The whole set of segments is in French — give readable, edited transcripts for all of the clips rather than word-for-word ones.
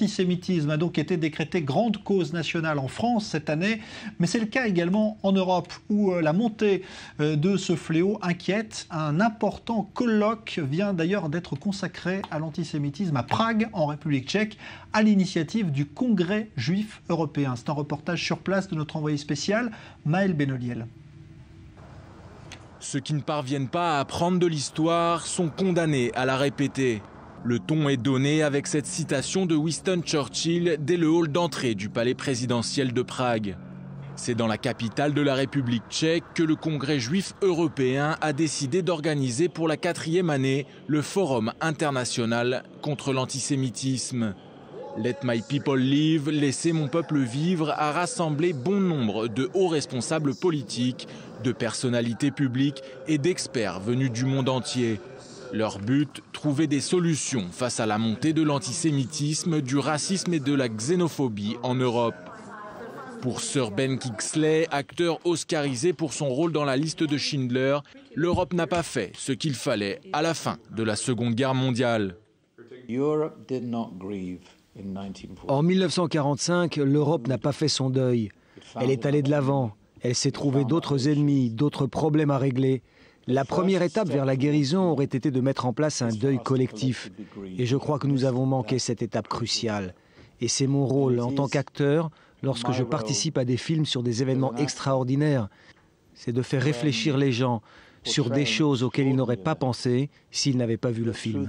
L'antisémitisme a donc été décrété grande cause nationale en France cette année, mais c'est le cas également en Europe, où la montée de ce fléau inquiète. Un important colloque vient d'ailleurs d'être consacré à l'antisémitisme à Prague, en République tchèque, à l'initiative du Congrès juif européen. C'est un reportage sur place de notre envoyé spécial, Maël Benoliel. Ceux qui ne parviennent pas à apprendre de l'histoire sont condamnés à la répéter. Le ton est donné avec cette citation de Winston Churchill dès le hall d'entrée du palais présidentiel de Prague. C'est dans la capitale de la République tchèque que le Congrès juif européen a décidé d'organiser pour la 4e année le Forum international contre l'antisémitisme. Let my people live, laissez mon peuple vivre, a rassemblé bon nombre de hauts responsables politiques, de personnalités publiques et d'experts venus du monde entier. Leur but, trouver des solutions face à la montée de l'antisémitisme, du racisme et de la xénophobie en Europe. Pour Sir Ben Kingsley, acteur oscarisé pour son rôle dans la liste de Schindler, l'Europe n'a pas fait ce qu'il fallait à la fin de la Seconde Guerre mondiale. En 1945, l'Europe n'a pas fait son deuil. Elle est allée de l'avant. Elle s'est trouvée d'autres ennemis, d'autres problèmes à régler. La première étape vers la guérison aurait été de mettre en place un deuil collectif. Et je crois que nous avons manqué cette étape cruciale. Et c'est mon rôle en tant qu'acteur, lorsque je participe à des films sur des événements extraordinaires, c'est de faire réfléchir les gens sur des choses auxquelles ils n'auraient pas pensé s'ils n'avaient pas vu le film.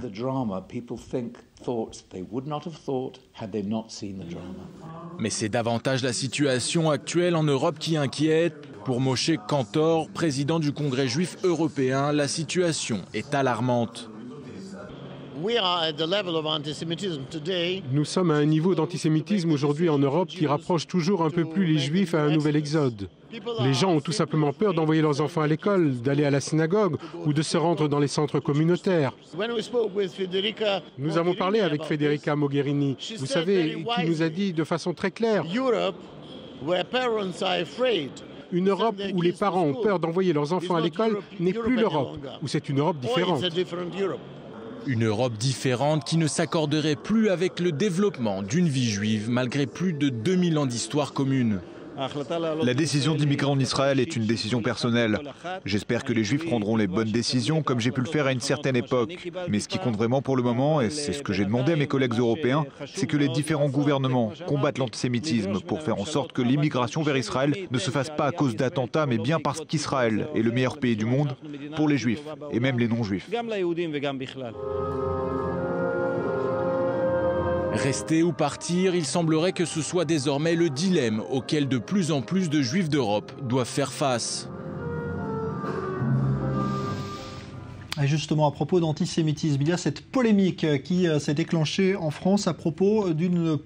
Mais c'est davantage la situation actuelle en Europe qui inquiète. Pour Moshe Kantor, président du Congrès juif européen, la situation est alarmante. Nous sommes à un niveau d'antisémitisme aujourd'hui en Europe qui rapproche toujours un peu plus les Juifs à un nouvel exode. Les gens ont tout simplement peur d'envoyer leurs enfants à l'école, d'aller à la synagogue ou de se rendre dans les centres communautaires. Nous avons parlé avec Federica Mogherini, vous savez, qui nous a dit de façon très claire: une Europe où les parents ont peur d'envoyer leurs enfants à l'école n'est plus l'Europe, où c'est une Europe différente. Une Europe différente qui ne s'accorderait plus avec le développement d'une vie juive malgré plus de 2000 ans d'histoire commune. La décision d'immigrer en Israël est une décision personnelle. J'espère que les Juifs prendront les bonnes décisions comme j'ai pu le faire à une certaine époque. Mais ce qui compte vraiment pour le moment, et c'est ce que j'ai demandé à mes collègues européens, c'est que les différents gouvernements combattent l'antisémitisme pour faire en sorte que l'immigration vers Israël ne se fasse pas à cause d'attentats, mais bien parce qu'Israël est le meilleur pays du monde pour les Juifs et même les non-Juifs. Rester ou partir, il semblerait que ce soit désormais le dilemme auquel de plus en plus de Juifs d'Europe doivent faire face. Et justement, à propos d'antisémitisme, il y a cette polémique qui s'est déclenchée en France à propos d'une